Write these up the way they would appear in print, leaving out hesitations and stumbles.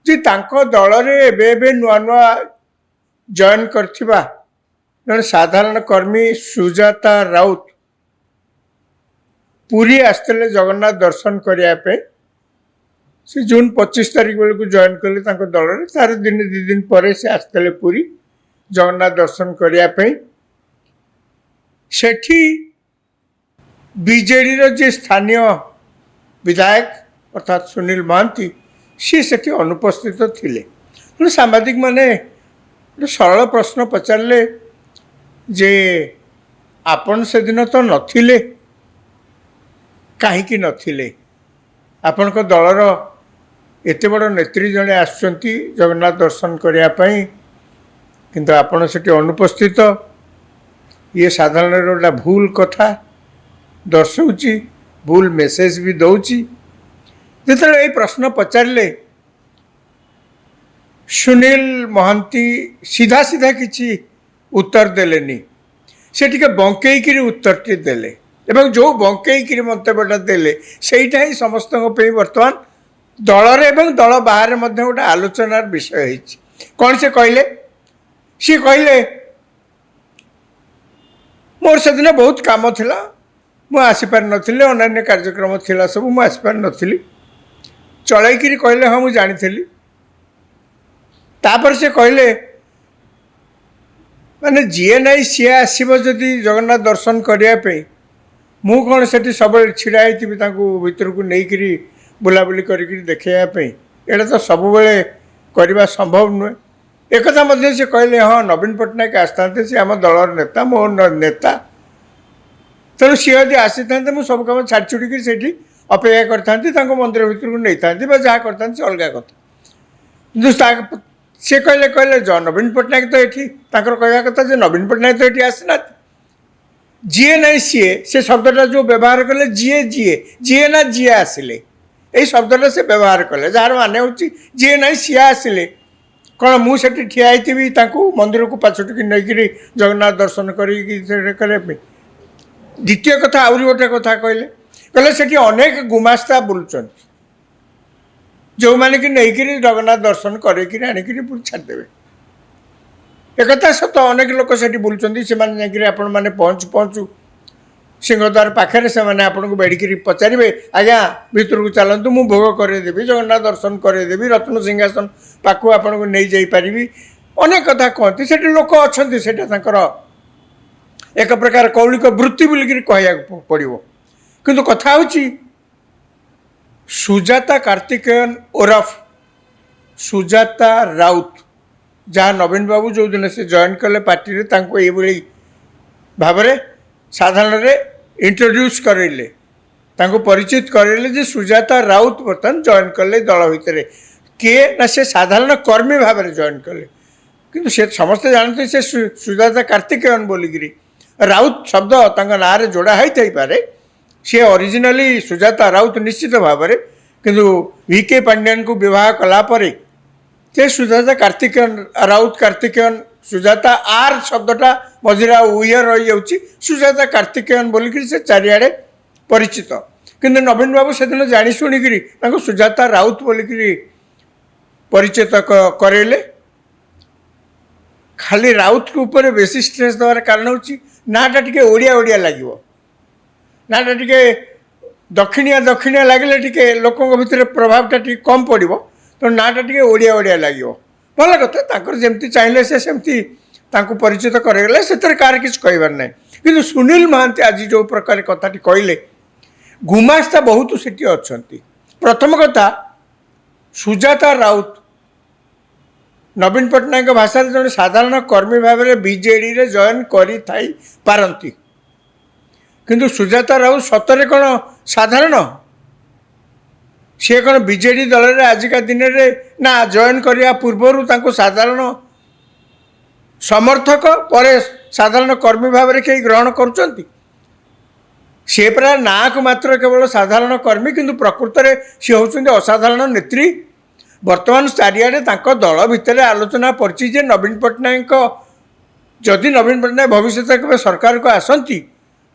ଯେ ତାଙ୍କ ଦଳରେ ଏବେ ଏବେ ନୂଆ ନୂଆ ଜଏନ୍ କରିଥିବା ଜଣେ ସାଧାରଣ କର୍ମୀ ସୁଜାତା ରାଉତ ପୁରୀ ଆସିଥିଲେ ଜଗନ୍ନାଥ ଦର୍ଶନ କରିବା ପାଇଁ। ସେ ଜୁନ୍ 25 ତାରିଖ ବେଳକୁ ଜଏନ୍ କଲେ ତାଙ୍କ ଦଳରେ। ତାର ଦିନେ ଦୁଇ ଦିନ ପରେ ସେ ଆସିଥିଲେ ପୁରୀ ଜଗନ୍ନାଥ ଦର୍ଶନ କରିବା ପାଇଁ। ସେଠି ବିଜେଡିର ଯେ ସ୍ଥାନୀୟ ବିଧାୟକ ଅର୍ଥାତ୍ ସୁନୀଲ ମହାନ୍ତି सी सेठी अनुपस्थित थिले। तेणु सांबादिक माने गोटे सरल प्रश्न पचारे जे आपण से दिन तो नथिले कहीं नथिले आपण को दलर एते बड़ नेत्री जड़े आसुचंती जगन्नाथ दर्शन करने किंतु आपण सेठी अनुपस्थित ये साधारण गोटा भूल कथा दर्शाऊँच भूल मेसेज भी दौची। जिते ये प्रश्न पचारे सुनील महांती सीधा सीधा किसी उत्तर देलेनी से टिके बंकई उत्तर देले एवं जो बंकई मंतव्यटा देले सेटा ही समस्त बर्तमान दलर एवं दल बाहर गोटे आलोचनार विषय है। कौन से कहले सी कहले मोर से दिन बहुत काम थिला मु आसीपार नथिली अन्य कार्यक्रम थिला सब मु आसीपार नथिली चलैकरी कहले हाँ मुझे जानी तापर से कहले माने जीए नाई सी आसो जदि जगन्नाथ दर्शन करने मु कौन से सब छिड़ाई भर को लेकिन बुलाबुली करके देखापी एटा तो सब बेले करवा संभव नुहे। एक से कहले हाँ नवीन पट्टनायक आसता सी आम दलर नेता मो नेता तेणु सी यदि आसी था मुझे सब कम छाड़ छुड़ी से अपेक्षा करता मंदिर भर को नहीं था जहाँ करता अलग कथा सी कहले कहले नवीन पट्टनायक तो ये कहवा कथा जो नवीन पट्टनायक तो ये आसना जीए ना सीए से शब्दटा जो व्यवहार कले जीए जीए जीए ना जीए आसिले यही शब्दटा से व्यवहार कले जार माने हूँ जीए ना सीए आसिले कौन मुझे ठिया मंदिर को पाछुटिक नहीं जगन्नाथ दर्शन करने। द्वितीय कथा आउरी गोटे कथा कहले कहले सेठी अनेक गुमास्ता बुलुचंती जो मैंने कि नहीं जगन्नाथ दर्शन करके आणिक छाड़देवे एक सत अनेक लोक से बुलुचंती से आपण मैंने पहुँचु पहुँचु सिंहद्वार पाखे से आपको बेड़िकी पचारे आज्ञा भीतर को चलतु मु भोग करदेवी जगन्नाथ दर्शन करदेवी रत्न सिंहासन पाखु आपको नहीं जापरि अनेक कथा कहती से लोक अच्छा से एक प्रकार कौलिक वृत्ति बोलिक कह पड़ो किंतु कथा हूँ सुजाता कार्तिकेयन ओरफ सुजाता राउत जहाँ नवीन बाबू जो दिन से जॉइन कले पार्टी ये भाव साधारण इंट्रोड्यूस करेले परिचित करेले जे सुजाता राउत बर्तमान जॉइन कले दल भितर किए ना से साधारण कर्मी भाव में जॉइन कले किंतु से समस्ते जानते से सुजाता कार्तिकेयन बोलिकी राउत शब्द ना जोड़ा होता पारे सी ओरिजिनली सुजाता राउत निश्चित भाव में किंतु वीके पांड्यान को विवाह कलापर से सुजाता कार्तिकेयन राउत कार्तिकेयन सुजाता आर शब्दटा मझिरा उयर रही जाऊँगी सुजाता कार्तिकेयन बोलिक से चारिआडे परिचित किंतु नवीन बाबू से दिन जानी शुणिकी सुजाता राउत बोलिक परिचित करेले। खाली राउत के ऊपर बेसी स्ट्रेस देवार कारण हूँ नाटा टिके ओडिया ओडिया लगे नाटा टिके दक्षिणिया दक्षिणिया लगे टिके लोकों भितर प्रभावटा टिके कम पड़ो तो नाटा टिके ओडिया ओडिया लगे भल कथा जमती चाहिए से सेमती परिचित करगले से कार किसी कहबार ना कि सुनील महांती आज जो प्रकार कथा कहले गुमास्ता बहुत सेठी अच्छा। प्रथम कथा सुजाता राउत नवीन पट्टनायक भाषा जो साधारण कर्मी भाव में बीजेडी रे जॉइन करी थाई पारंती किंतु सुजाता राउत सतरे कौन साधारण सी कौन बीजेडी दल रे आजिका दिन रे ना जॉइन करने पूर्वर साधारण समर्थक पर साधारण कर्मी भाव में कहीं ग्रहण करुँच सी प्राय ना को मात्र केवल साधारण कर्मी किंतु प्रकृत में सी होती असाधारण नेत्री। वर्तमान चारिआडे दल भितर आलोचना पड़ी जे नवीन पट्टनायक जदि नवीन पट्टनायक भविष्य के सरकार को आसती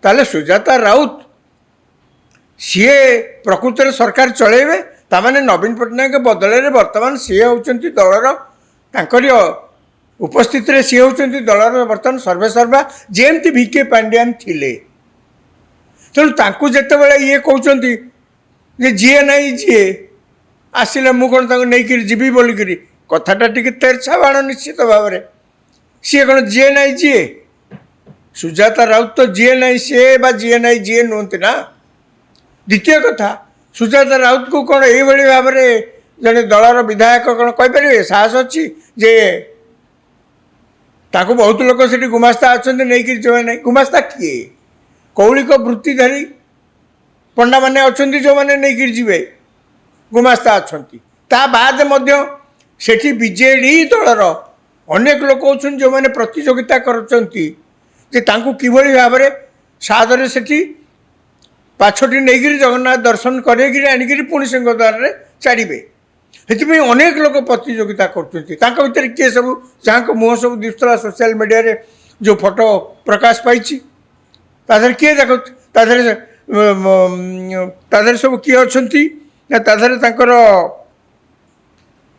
ताले सुजाता राउत सी प्रकृत में सरकार चलेबे ତାମାନେ ନବୀନ ପଟ୍ଟନାୟକ ବଦଳରେ ବର୍ତ୍ତମାନ ସିଏ ହେଉଛନ୍ତି ଦଳର ତାଙ୍କରି ଉପସ୍ଥିତିରେ ସିଏ ହେଉଛନ୍ତି ଦଳର ବର୍ତ୍ତମାନ ସର୍ବେସର୍ବା ଯେମିତି ଭିକେ ପାଣ୍ଡିଆନ୍ ଥିଲେ। ତେଣୁ ତାଙ୍କୁ ଯେତେବେଳେ ଇଏ କହୁଛନ୍ତି ଯେ ଯିଏ ନାହିଁ ଯିଏ ଆସିଲେ ମୁଁ କ'ଣ ତାଙ୍କୁ ନେଇକିରି ଯିବି ବୋଲିକିରି କଥାଟା ଟିକେ ତେର୍ଛା ବାଣ ନିଶ୍ଚିତ ଭାବରେ। ସିଏ କ'ଣ ଯିଏ ନାହିଁ ଯିଏ? ସୁଜାତା ରାଉତ ତ ଯିଏ ନାହିଁ ସିଏ ବା ଯିଏ ନାହିଁ ଯିଏ ନୁହନ୍ତି ନା। ଦ୍ୱିତୀୟ କଥା, ସୁଜାତା ରାଉତକୁ କ'ଣ ଏଇଭଳି ଭାବରେ ଜଣେ ଦଳର ବିଧାୟକ କ'ଣ କହିପାରିବେ? ସାହସ ଅଛି ଯେ ତାଙ୍କୁ ବହୁତ ଲୋକ ସେଠି ଗୁମାସ୍ତା ଅଛନ୍ତି ନେଇକିରି ଯିବେ ନାହିଁ। ଗୁମାସ୍ତା କିଏ? କୌଳିକ ବୃତ୍ତିଧାରୀ ପଣ୍ଡାମାନେ ଅଛନ୍ତି ଯେଉଁମାନେ ନେଇକିରି ଯିବେ, ଗୁମାସ୍ତା ଅଛନ୍ତି। ତା ବାଦ ମଧ୍ୟ ସେଠି ବିଜେଡ଼ି ଦଳର ଅନେକ ଲୋକ ଅଛନ୍ତି ଯେଉଁମାନେ ପ୍ରତିଯୋଗିତା କରୁଛନ୍ତି ଯେ ତାଙ୍କୁ କିଭଳି ଭାବରେ ସାଦରେ ସେଠି ପାଛୋଟି ନେଇକିରି ଜଗନ୍ନାଥ ଦର୍ଶନ କରେଇକିରି ଆଣିକିରି ପୁଣି ସିଂହଦ୍ୱାରରେ ଛାଡ଼ିବେ। ସେଥିପାଇଁ ଅନେକ ଲୋକ ପ୍ରତିଯୋଗିତା କରୁଛନ୍ତି। ତାଙ୍କ ଭିତରେ କିଏ ସବୁ ଯାହାଙ୍କ ମୁହଁ ସବୁ ଦିଶୁଥିଲା ସୋସିଆଲ ମିଡ଼ିଆରେ ଯେଉଁ ଫଟୋ ପ୍ରକାଶ ପାଇଛି ତା ଦେହରେ କିଏ ଦେଖୁଛି? ତା ଦେହରେ ସବୁ କିଏ ଅଛନ୍ତି ନା ତା ଦେହରେ ତାଙ୍କର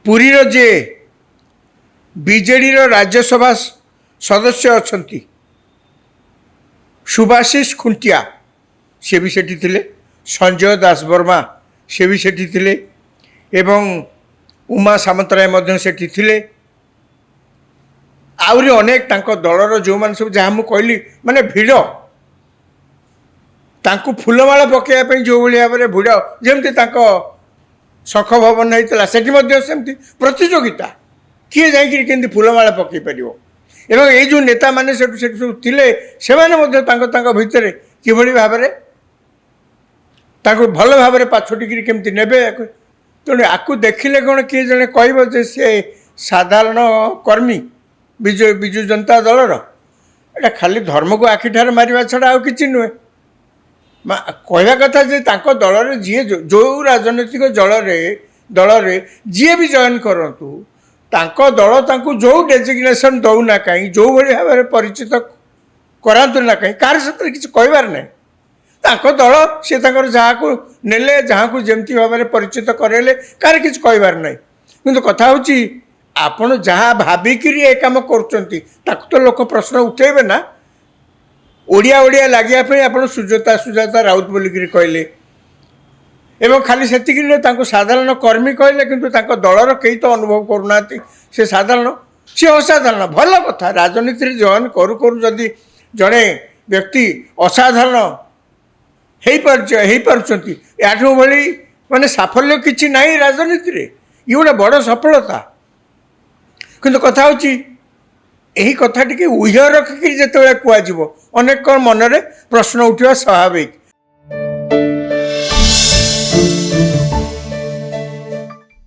ପୁରୀର ଯେ ବିଜେଡ଼ିର ରାଜ୍ୟସଭା ସଦସ୍ୟ ଅଛନ୍ତି ସୁଭାଶିଷ ଖୁଣ୍ଟିଆ ସେ ବି ସେଠି ଥିଲେ, ସଞ୍ଜୟ ଦାସବର୍ମା ସେ ବି ସେଠି ଥିଲେ ଏବଂ ଉମା ସାମନ୍ତରାୟ ମଧ୍ୟ ସେଠି ଥିଲେ। ଆହୁରି ଅନେକ ତାଙ୍କ ଦଳର ଯେଉଁମାନେ ସବୁ ଯାହା ମୁଁ କହିଲି ମାନେ ଭିଡ଼, ତାଙ୍କୁ ଫୁଲମାଳ ପକାଇବା ପାଇଁ ଯେଉଁଭଳି ଭାବରେ ଭିଡ଼, ଯେମିତି ତାଙ୍କ ଶଖ ଭବନ ହେଇଥିଲା ସେଠି ମଧ୍ୟ ସେମିତି ପ୍ରତିଯୋଗିତା, କିଏ ଯାଇକିରି କେମିତି ଫୁଲମାଳ ପକାଇ ପାରିବ। ଏବଂ ଏଇ ଯେଉଁ ନେତାମାନେ ସେଠୁ ସବୁ ଥିଲେ ସେମାନେ ମଧ୍ୟ ତାଙ୍କ ଭିତରେ କିଭଳି ଭାବରେ ତାଙ୍କୁ ଭଲ ଭାବରେ ପାଛୋଟିକିରି କେମିତି ନେବେ। ତେଣୁ ଆକୁ ଦେଖିଲେ କ'ଣ କିଏ ଜଣେ କହିବ ଯେ ସେ ସାଧାରଣ କର୍ମୀ ବିଜୁ ଜନତା ଦଳର? ଏଇଟା ଖାଲି ଧର୍ମକୁ ଆଖିଠାରେ ମାରିବା ଛଡ଼ା ଆଉ କିଛି ନୁହେଁ। କହିବା କଥା ଯେ ତାଙ୍କ ଦଳରେ ଯିଏ ଯେଉଁ ରାଜନୈତିକ ଦଳରେ ଯିଏ ବି ଜଏନ୍ କରନ୍ତୁ ତାଙ୍କ ଦଳ ତାଙ୍କୁ ଯେଉଁ ଡେଜିଗ୍ନେସନ୍ ଦେଉନା କାହିଁ, ଯେଉଁଭଳି ଭାବରେ ପରିଚିତ କରାନ୍ତୁ ନା କାହିଁ, କାହାର ସେଥିରେ କିଛି କହିବାର ନାହିଁ। ତାଙ୍କ ଦଳ ସେ ତାଙ୍କର ଯାହାକୁ ନେଲେ ଯାହାକୁ ଯେମିତି ଭାବରେ ପରିଚିତ କରାଇଲେ କାହାର କିଛି କହିବାର ନାହିଁ। କିନ୍ତୁ କଥା ହେଉଛି ଆପଣ ଯାହା ଭାବିକିରି ଏ କାମ କରୁଛନ୍ତି ତାକୁ ତ ଲୋକ ପ୍ରଶ୍ନ ଉଠେଇବେ ନା। ଓଡ଼ିଆ ଲାଗିବା ପାଇଁ ଆପଣ ସୁଜାତା ରାଉତ ବୋଲିକିରି କହିଲେ ଏବଂ ଖାଲି ସେତିକି ନୁହେଁ ତାଙ୍କୁ ସାଧାରଣ କର୍ମୀ କହିଲେ, କିନ୍ତୁ ତାଙ୍କ ଦଳର କେହି ତ ଅନୁଭବ କରୁନାହାନ୍ତି ସେ ସାଧାରଣ, ସେ ଅସାଧାରଣ। ଭଲ କଥା, ରାଜନୀତିରେ ଜଏନ୍ କରୁ ଯଦି ଜଣେ ବ୍ୟକ୍ତି ଅସାଧାରଣ ହେଇପାରୁଛନ୍ତି ଏହାଠୁ ଭଳି ମାନେ ସାଫଲ୍ୟ କିଛି ନାହିଁ ରାଜନୀତିରେ। ଇଏ ଗୋଟେ ବଡ଼ ସଫଳତା। କିନ୍ତୁ କଥା ହେଉଛି ଏହି କଥା ଟିକେ ଉହ୍ୟ ରଖିକିରି ଯେତେବେଳେ କୁହାଯିବ ଅନେକ ମନରେ ପ୍ରଶ୍ନ ଉଠିବା ସ୍ୱାଭାବିକ।